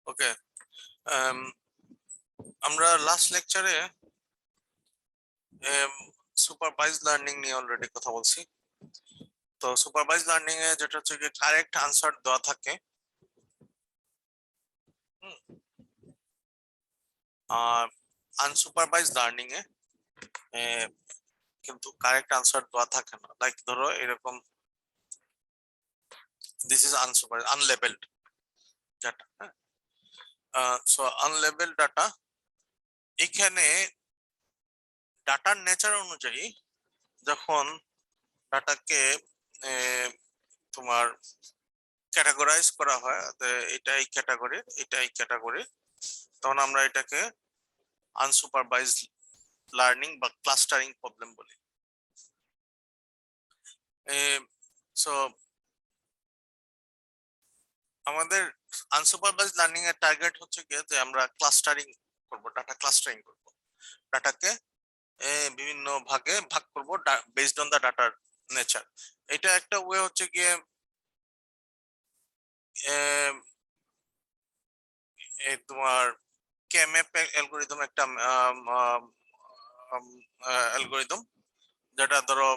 ওকে, আমরা লাস্ট লেকচারে supervise learning নিয়ে অলরেডি কথা বলছি। তো সুপারভাইজ লার্নিং এ যেটা হচ্ছে কি কারেক্ট আনসার দেওয়া থাকে, আর আনসুপারভাইজ লার্নিং এ কিন্তু কারেক্ট আনসার দেওয়া থাকে না। লাইক ধরো এরকম, দিস ইজ আনসুপার unlabelled data. So unlabelled data, এখানে ডাটার নেচার অনুযায়ী যখন ডাটাকে তোমার ক্যাটাগরাইজ করা হয়, এটা এই ক্যাটাগরির, এটা এই ক্যাটাগরির, তখন আমরা এটাকে আনসুপারভাইজ লার্নিং বা ক্লাস্টারিং প্রবলেম বলি। সো আমাদের আনসুপারভাইজ লার্নিং এর টার্গেট হচ্ছে কি যে আমরা ক্লাস্টারিং করব, ডাটা ক্লাস্টারিং করব, ডাটাকে বিভিন্ন ভাগে ভাগ করব বেসড অন দা ডাটার নেচার। এটা একটা ওয়ে হচ্ছে গিয়ে তোমার কেএমএফ অ্যালগরিদম, একটা অ্যালগরিদম যেটা ধরো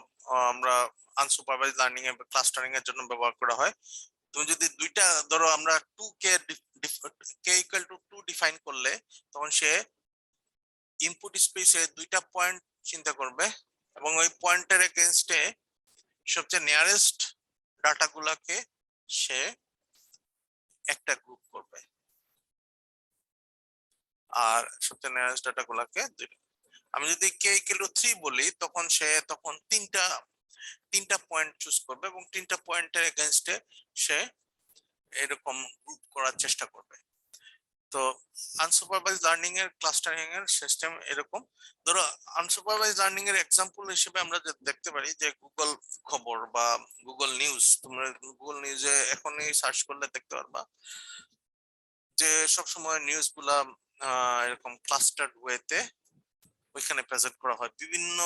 আমরা আনসুপারভাইজ লার্নিং এ ক্লাস্টারিং এর জন্য ব্যবহার করা হয়। তুমি যদি দুইটা ধরো আমরা 2 কে ইকুয়াল টু 2 ডিফাইন করলে, তখন সে ইনপুট স্পেসে দুইটা পয়েন্ট চিন্তা করবে এবং ওই পয়েন্টের এগেইনস্টে সবচেয়ে নিয়ারেস্ট ডাটাগুলোকে সে একটা গ্রুপ করবে, আর সবচেয়ে নিয়ারেস্ট ডাটাগুলোকে দুইটা। আমি যদি কে ইকুয়াল টু 3 বলি, তখন সে তিনটা পয়েন্ট চুজ করবে এবং তিনটা পয়েন্টের এগেইনস্টে সে এরকম গ্রুপ করার চেষ্টা করবে। তো আনসুপারভাইজ লার্নিং এর ক্লাস্টারিং এর সিস্টেম এরকম। ধরো আনসুপারভাইজ লার্নিং এর এক্সাম্পল হিসেবে আমরা দেখতে পারি যে গুগল খবর বা গুগল নিউজ। তোমরা গুগল নিউজে এখনই সার্চ করলে দেখতে পারবা যে সবসময় নিউজ গুলা এরকম ক্লাস্টার্ড ওয়েতে ওইখানে প্রেজেন্ট করা হয়। বিভিন্ন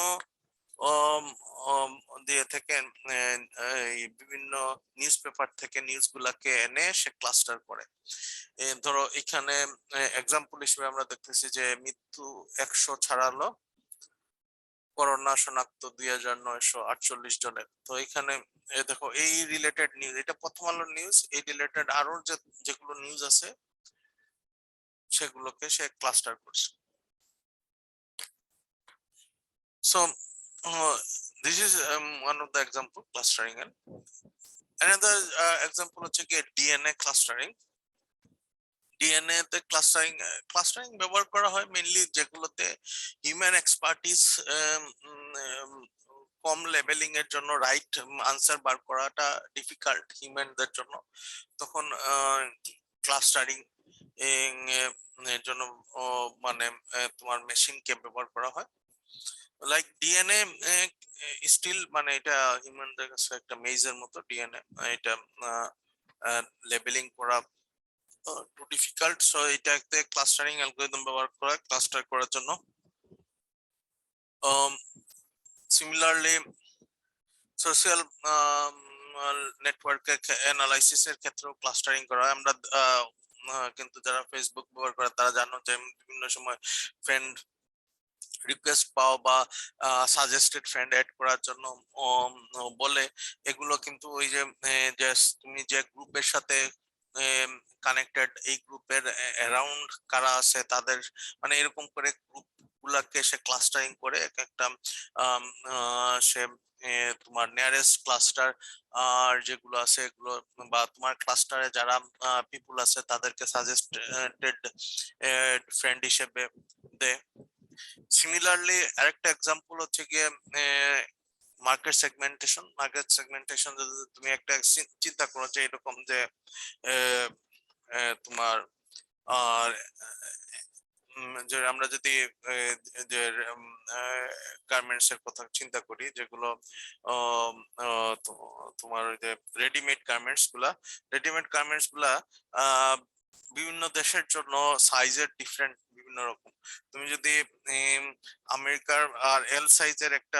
দিয়ে থেকে বিভিন্ন নিউজ পেপার থেকে নিউজ গুলাকে এনে সে ক্লাস্টার করে। ধরো এখানে এক্সাম্পল হিসেবে আমরা দেখতেছি যে মৃত্যু 100 ছাড়ালো, করোনা শনাক্ত 2948 জনের। তো এখানে দেখো এই রিলেটেড নিউজ, এটা প্রথম আলোর নিউজ, এই রিলেটেড আরো যেগুলো নিউজ আছে সেগুলোকে সে ক্লাস্টার করছে। So this is one of the example clustering. And another example হচ্ছে কি ডিএনএ ক্লাস্টারিং। ডিএনএ তে ক্লাস্টারিং ব্যবহার করা হয় মেইনলি যেগুলোতে হিউম্যান এক্সপার্টিস কম লেভেলিং এর জন্য, রাইট আনসার বার করাটা ডিফিকাল্ট হিউম্যানদের জন্য, তখন ক্লাস্টারিং এর জন্য মানে তোমার মেশিনকে ব্যবহার করা হয়। লাইক ডিএনএ স্টিল মানে এটা হিউম্যানদের কাছে একটা মেজর মতো, ডিএনএ এটা লেবেলিং করা টু ডিফিকাল্ট। সো এটাতে ক্লাস্টারিং অ্যালগরিদম ব্যবহার করা ক্লাস্টার করার জন্য। সিমিলারলি সোশ্যাল নেটওয়ার্কের অ্যানালাইসিসের ক্ষেত্রেও ক্লাস্টারিং করা হয়। আমরা কিন্তু যারা ফেসবুক ব্যবহার করে তারা জানো যে বিভিন্ন সময় ফ্রেন্ড রিকোয়েস্ট পাও বা সাজেস্টেড ফ্রেন্ড এড করার জন্য বলে। এগুলো কিন্তু ওই যে তুমি যে গ্রুপের সাথে কানেক্টেড, এই গ্রুপের অ্যারাউন্ড কারা আছে তাদের মানে এরকম করে গ্রুপ গুলাকে সে ক্লাস্টারিং করে এক একটা সে তোমার নিয়ারেস্ট ক্লাস্টার আর যেগুলো আছে এগুলো বা তোমার ক্লাস্টারে যারা পিপুল আছে তাদেরকে সাজেস্টেড ফ্রেন্ড হিসেবে দেয়। সিমিলারলি আরেকটা এক্সাম্পল হচ্ছে গিয়ে মার্কেট সেগমেন্টেশন। যদি তুমি একটা চিন্তা করো যে এরকম যে তোমার আর যে আমরা যদি যে গার্মেন্টস এর কথা চিন্তা করি, যেগুলো তোমার ওই যে রেডিমেড গার্মেন্টস গুলা বিভিন্ন দেশের জন্য সাইজের ডিফারেন্ট বিভিন্ন রকম। তুমি যদি আমেরিকার আর এল সাইজের একটা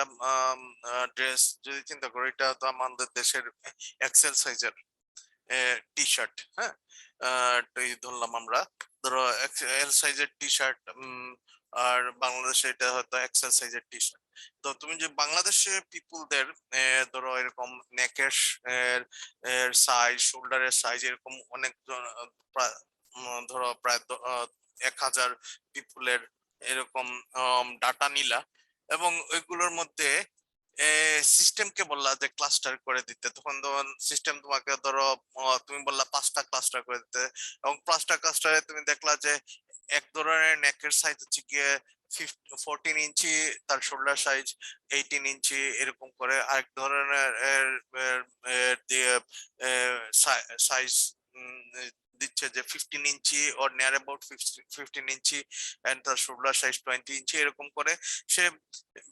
ড্রেস যদি চিন্তা করো, এটা তো আমাদের দেশের এক্সেল সাইজের টি শার্ট, হ্যাঁ। ধরলাম আমরা, ধরো এল সাইজের টি শার্ট, আর বাংলাদেশে এটা হয়তো এক্সেল সাইজের টি শার্ট। তো তুমি যে বাংলাদেশে পিপুলদের ধরো এরকম নেকের এর সাইজ, শোল্ডারের সাইজ এরকম অনেক ধরো প্রায় 1000 পিপুলের এরকম ডাটা নিলা, এবং ওইগুলোর মধ্যে সিস্টেমকে বললা যে ক্লাস্টার করে দিতে, তখন সিস্টেম তোমাকে ধরো তুমি বললা 5টা ক্লাস্টার করে দিতে, এবং 5টা ক্লাস্টারে তুমি দেখলা যে এক ধরনের নেকের সাইজ হচ্ছে গিয়ে 14 ইঞ্চি, তার শোল্ডার সাইজ 18 ইঞ্চি, এরকম করে আরেক ধরনের সাইজ দিচ্ছে যে 15 ইঞ্চি ওর নিয়ার অ্যাবাউট 15 ইঞ্চি, এন্ড তার শোল্ডার সাইজ 20 ইঞ্চি, এরকম করে সে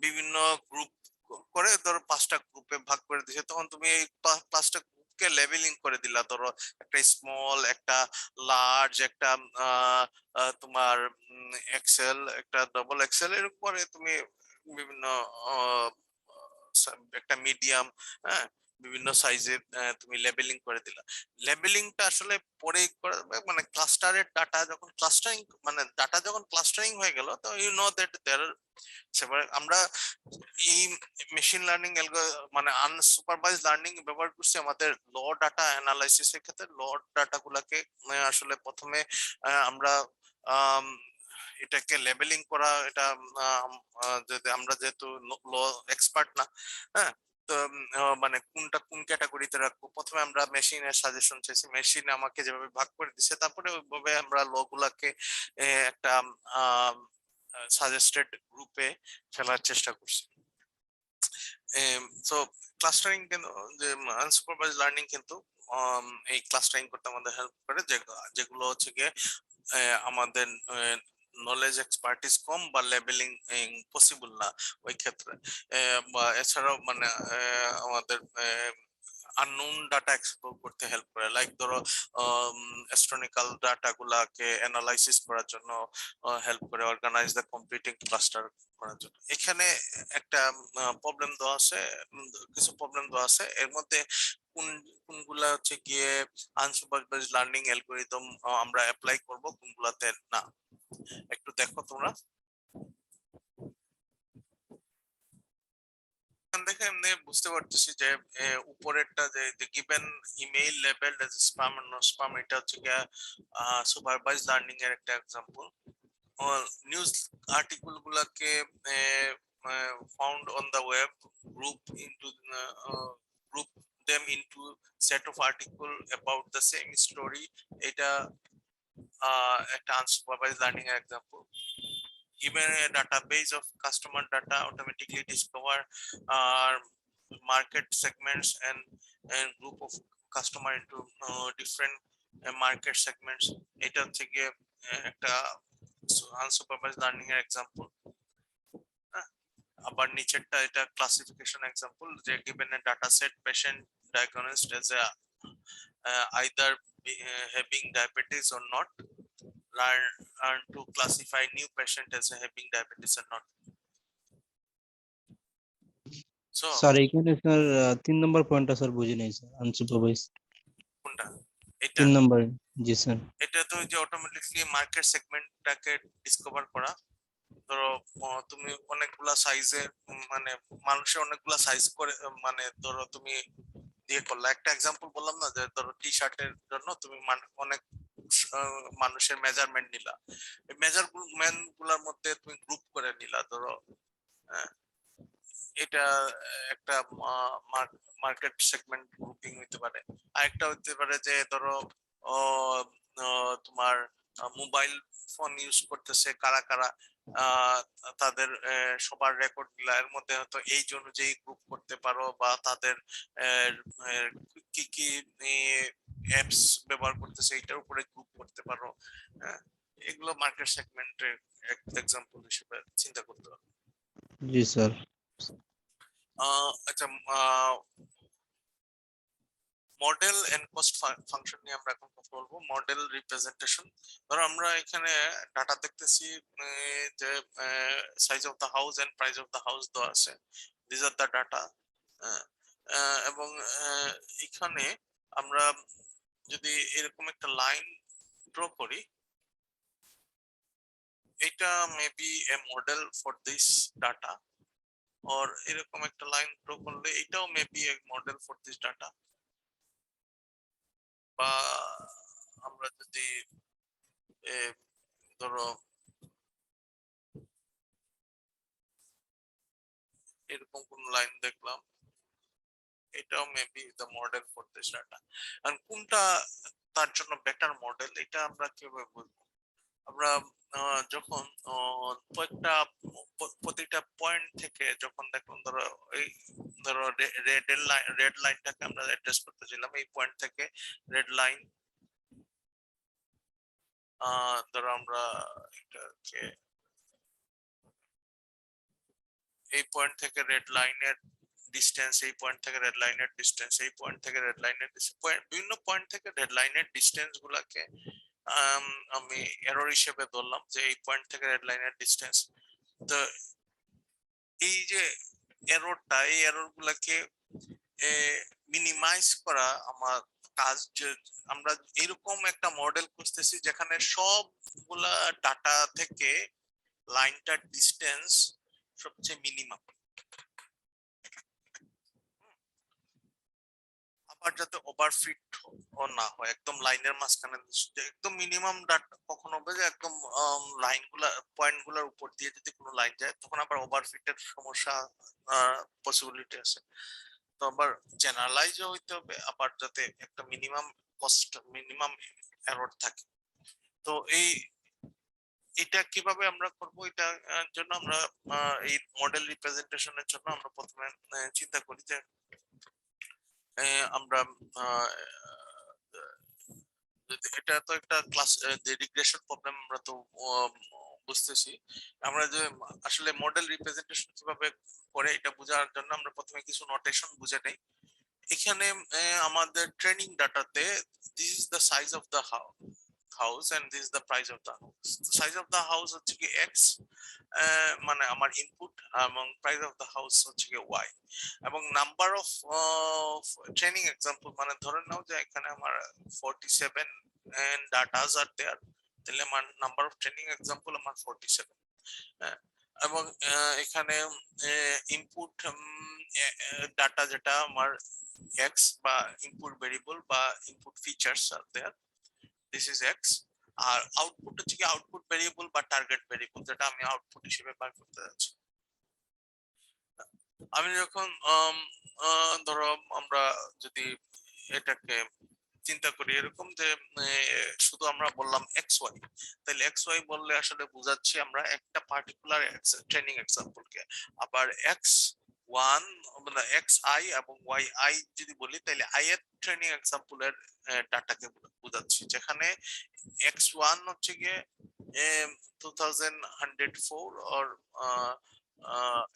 বিভিন্ন গ্রুপ করে ধরো 5টা গ্রুপে ভাগ করে দিছে। তখন তুমি এই 5টা গ্রুপকে লেভেলিং করে দিলা, ধরো একটা স্মল, একটা লার্জ, একটা তোমার এক্সেল, একটা ডবল এক্সেল, এর উপরে তুমি বিভিন্ন একটা মিডিয়াম, হ্যাঁ, বিভিন্ন সাইজের তুমি লেবেলিং করে দিলা। লেবেলিংটা আসলে পরে করা যাবে, মানে ক্লাস্টারের ডাটা যখন ক্লাস্টারিং, মানে ডাটা যখন ক্লাস্টারিং হয়ে গেল, তো you know that they're separate. আমরা এই মেশিন লার্নিং মানে আনসুপারভাইজ লার্নিং ব্যবহার করছি আমাদের ল ডাটা অ্যানালাইসিস এর ক্ষেত্রে। ল ডাটা গুলাকে আসলে প্রথমে আমরা এটাকে লেবেলিং করা, এটা যদি আমরা যেহেতু ল এক্সপার্ট না, হ্যাঁ, তো মানে কোনটা কোন ক্যাটাগরিতে রাখবো, প্রথমে আমরা মেশিনের সাজেশন চাইছি, মেশিন আমাকে যেভাবে ভাগ করে দিছে, তারপরে ওইভাবে আমরা ল গুলাকে একটা সাজেস্টেড গ্রুপে ফেলার চেষ্টা করছি। তো ক্লাস্টারিং কিন্তু, যে আনসুপারভাইজ লার্নিং কিন্তু এই ক্লাস্টারিং করতে আমাদের হেল্প করে, যেগুলো হচ্ছে গিয়ে আমাদের নলেজ এক্সপার্টিস কম বা লেভেলিং পসিবল না ওই ক্ষেত্রে, বা এছাড়াও মানে আমাদের আননোন ডাটা এক্সপ্লোর করতে হেল্প করে, লাইক ধরো অ্যাস্ট্রোনমিক্যাল ডাটা গুলাকে অ্যানালাইসিস করার জন্য হেল্প করে, অর্গানাইজ দ্য কম্পিউটিং ক্লাস্টার করার জন্য। এখানে একটা প্রবলেম দেওয়া আছে, কিছু প্রবলেম দেওয়া আছে, এর মধ্যে কোন কোনগুলা হচ্ছে গিয়ে আনসুপারভাইজড লার্নিং অ্যালগরিদম আমরা অ্যাপ্লাই করব, কোনগুলাতে না, একটু দেখো তোমরা। এখান থেকে এমনি বুঝতে পারতেছি যে উপরেরটা যে given email labelled as spam and no spam, এটা হচ্ছে গিয়ে সুপারভাইজ লার্নিং এর একটা এক্সাম্পল। নিউজ আর্টিকেল গুলাকে found on the web, group into group them into set of article about the same story, এটা একটা unsupervised learning এর example. Given a database of customer data automatically discover market segments and group of customer into different market segments, এটা হচ্ছে গিয়ে একটা unsupervised learning এর example. আবার নিচেরটা এটা ক্লাসিফিকেশন এক্সাম্পল, যে given a data set patient diagnosed as a either having diabetes or not, learn to classify new patient as having diabetes or not. So sir এখানে স্যার 3 নম্বর পয়েন্টটা sir বুঝি নাই sir, unsupervised কোনটা? এটা 3 নম্বর। জি sir. এটা তো যে অটোমেটিকলি মার্কেট সেগমেন্টটাকে ডিসকভার করা। ধরো তুমি অনেকগুলা সাইজে, মানে মানুষের অনেকগুলা সাইজ করে, মানে ধরো তুমি দিয়ে করলা, একটা এক্সাম্পল বললাম না, যে ধরো টি শার্টের জন্য তুমি অনেক মানুষের মেজারমেন্ট নিলা, এই মেজারমেন্ট গুলার মধ্যে তুমি গ্রুপ করে নিলা, ধরো এটা একটা মার্কেট সেগমেন্ট গ্রুপিং হইতে পারে। আরেকটা হইতে পারে যে ধরো তোমার মোবাইল ফোন ইউজ করতেছে কারা কারা, তাদের সবার রেকর্ড গুলা এর মধ্যে হয়তো এই অনুযায়ী গ্রুপ করতে পারো, বা তাদের কি কি অ্যাপস ব্যবহার করতেছে এটার উপরে গ্রুপ করতে পারো। এগুলো মার্কেট সেগমেন্টের এক্সাম্পল হিসেবে চিন্তা করতে হবে। জি স্যার। আচ্ছা, মডেল এন্ড কস্ট ফাংশন নিয়ে আমরা এখন কথা বলবো। মডেল রিপ্রেজেন্টেশন, ধরো আমরা এখানে ডাটা দেখতেছি যে size of the house and price of the house দেওয়া আছে, দিস আর দা ডাটা। এবং এখানে আমরা যদি এরকম একটা লাইন ড্র করি, এটা maybe a model for this data, or এরকম একটা লাইন ড্র করলে এটাও maybe a model for this data. বা আমরা যদি ধরো এরকম কোন লাইন দেখলাম, এটাও maybe the model for this data. আর কোনটা তার জন্য বেটার মডেল, এটা আমরা কিভাবে বুঝবো? আমরা যখন কয়েকটা প্রতিটা পয়েন্ট থেকে যখন দেখুন, ধরো এই ধরো রেড লাইনটাকে আমরা অ্যাড্রেস করতেছিলাম, এই পয়েন্ট থেকে রেড লাইন, ধরো আমরা এটাকে এই পয়েন্ট থেকে রেড লাইনের ডিস্টেন্স, এই পয়েন্ট থেকে রেড লাইনের ডিস্টেন্স, এই পয়েন্ট থেকে রেড লাইনের বিভিন্ন পয়েন্ট থেকে রেড লাইনের ডিস্টেন্স গুলাকে আমি এরর হিসেবে ধরলাম যে এই পয়েন্ট থেকে রেড লাইনের ডিস্টেন্স। তো এই যে এররটা, এই এরর গুলাকে মিনিমাইজ করা আমার কাজ। যে আমরা এরকম একটা মডেল খুঁজতেছি যেখানে সবগুলা ডাটা থেকে লাইনটার ডিস্টেন্স সবচেয়ে মিনিমাম, আবার যাতে ওভারফিট না হয়, একদম লাইনের মাঝখানে একদম মিনিমাম ডাটা কখন হবে যে একদম লাইনগুলা পয়েন্টগুলোর উপর দিয়ে যদি কোনো লাইন যায় তখন আবার ওভারফিটের সমস্যা পসিবিলিটি আছে। তো আবার জেনারেলাইজ হইতে হবে, আবার যাতে একটা মিনিমাম কস্ট, মিনিমাম এরর থাকে। তো এটা কিভাবে আমরা করব? এটা জন্য আমরা এই মডেল রিপ্রেজেন্টেশনের জন্য আমরা প্রথমে চিন্তা করি যে আমরা এটা তো একটা ক্লাস রিগ্রেশন প্রবলেম, আমরা তো বুঝতেছি। আমরা যে আসলে মডেল রিপ্রেজেন্টেশন কিভাবে করে এটা বোঝার জন্য আমরা প্রথমে কিছু নোটেশন বুঝে নেই। এখানে আমাদের ট্রেনিং ডাটাতে this is the size of the house and this is the price of the house. Size of the house হচ্ছে কি এক্স, মানে আমার ইনপুট, এবং প্রাইস অফ দ্য হাউস হচ্ছে কি ওয়াই। এবং নাম্বার অফ ট্রেনিং এক্সাম্পল, মানে ধরে নাও যে এখানে আমার 47 and datas are there, তাহলে আমার নাম্বার অফ ট্রেনিং এক্সাম্পল আমার 47। এবং এখানে ইনপুট ডাটা যেটা আমার এক্স, বা ইনপুট ভেরিয়েবল বা ইনপুট ফিচার্স আর দেয়ার, দিস ইজ এক্স। আর আউটপুট হচ্ছে কি আউটপুট ভেরিয়েবল বা টার্গেট ভেরিয়েবল, যেটা আমি আউটপুট হিসেবে বার করতে যাচ্ছি। আমি যখন ধরো আমরা যদি এটাকে চিন্তা করি এরকম যে শুধু আমরা বললাম এক্স ওয়াই, তাহলে এক্স ওয়াই বললে আসলে বোঝাচ্ছি আমরা একটা পার্টিকুলার ট্রেনিং এক্সাম্পলকে। আবার এক্স ওয়ান, মানে এক্স আই এবং ওয়াই আই যদি বলি, তাহলে আই এর ট্রেনিং এক্সাম্পলের ডাটাকে বোঝাচ্ছি, যেখানে এক্স ওয়ান হচ্ছে গিয়ে 2104, আর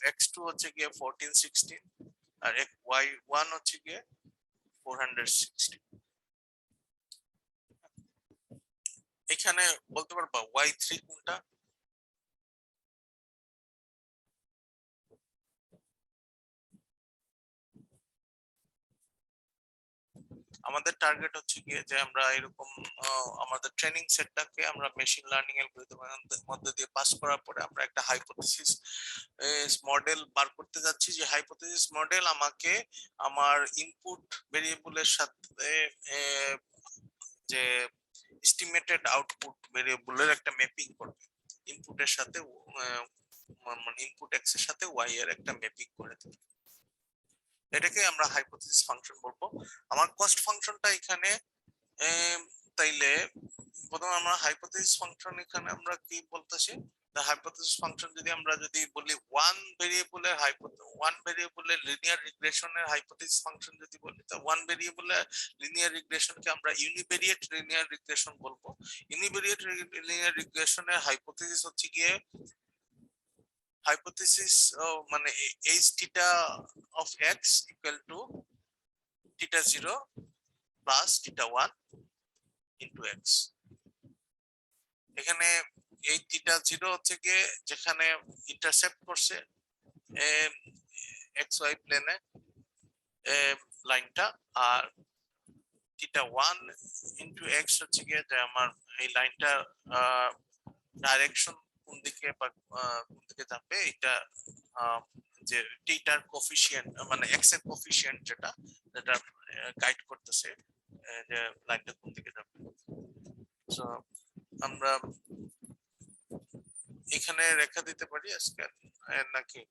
এক্স টু হচ্ছে গিয়ে 1416, আর ওয়াই ওয়ান হচ্ছে গিয়ে 460। এখানে বলতে পারবা ওয়াই থ্রি কোনটা? আমাদের টার্গেট হচ্ছে গিয়ে যে আমরা এরকম আমাদের ট্রেনিং সেটটাকে আমরা মেশিন লার্নিং অ্যালগরিদমের মধ্যে দিয়ে পাস করার পরে আমরা একটা হাইপোথিসিস মডেল বার করতে যাচ্ছি, যে হাইপোথিসিস মডেল আমাকে আমার ইনপুট ভেরিয়েবলের সাথে যে এস্টিমেটেড আউটপুট ভেরিয়েবলের একটা ম্যাপিং করবে, ইনপুটের সাথে মানে ইনপুট এক্স এর সাথে ওয়াই এর একটা ম্যাপিং করে দেবে। এটাকে আমরা হাইপোথিসিস ফাংশন বলবো। আমার কস্ট ফাংশনটা এখানে তাইলে প্রথমে আমরা হাইপোথিসিস ফাংশন এখানে আমরা কি বলতেছি, হাইপোথিসিস ফাংশন যদি আমরা যদি বলি ওয়ান ভেরিয়েবলের লিনিয়ার রিগ্রেশনের হাইপোথিসিস ফাংশন যদি বলি, তো ওয়ান ভেরিয়েবলের লিনিয়ার রিগ্রেশনকে আমরা ইউনিভেরিয়েট লিনিয়ার রিগ্রেশন বলবো। ইউনিভেরিয়েট লিনিয়ার রিগ্রেশনের হাইপোথিসিস হচ্ছে গিয়ে hypothesis মানে h theta of x equal to theta 0 plus theta 1 into x। এখানে এই theta 0 হচ্ছে গিয়ে যেখানে ইন্টারসেপ্ট করছে xy প্লেনে লাইনটা, আর theta 1 into x হচ্ছে গিয়ে যে আমার এই লাইনটা ডাইরেকশন কোন দিকে বা কোন দিকে যাবে এটা যে টিটার কোফিশিয়েন্ট মানে এক্স এর কোফিশিয়েন্ট যেটা যেটা গাইড করতেছে যে লাইনটা কোন দিকে যাবে। সো আমরা এখানে রেখা দিতে পারি আজকে নাকি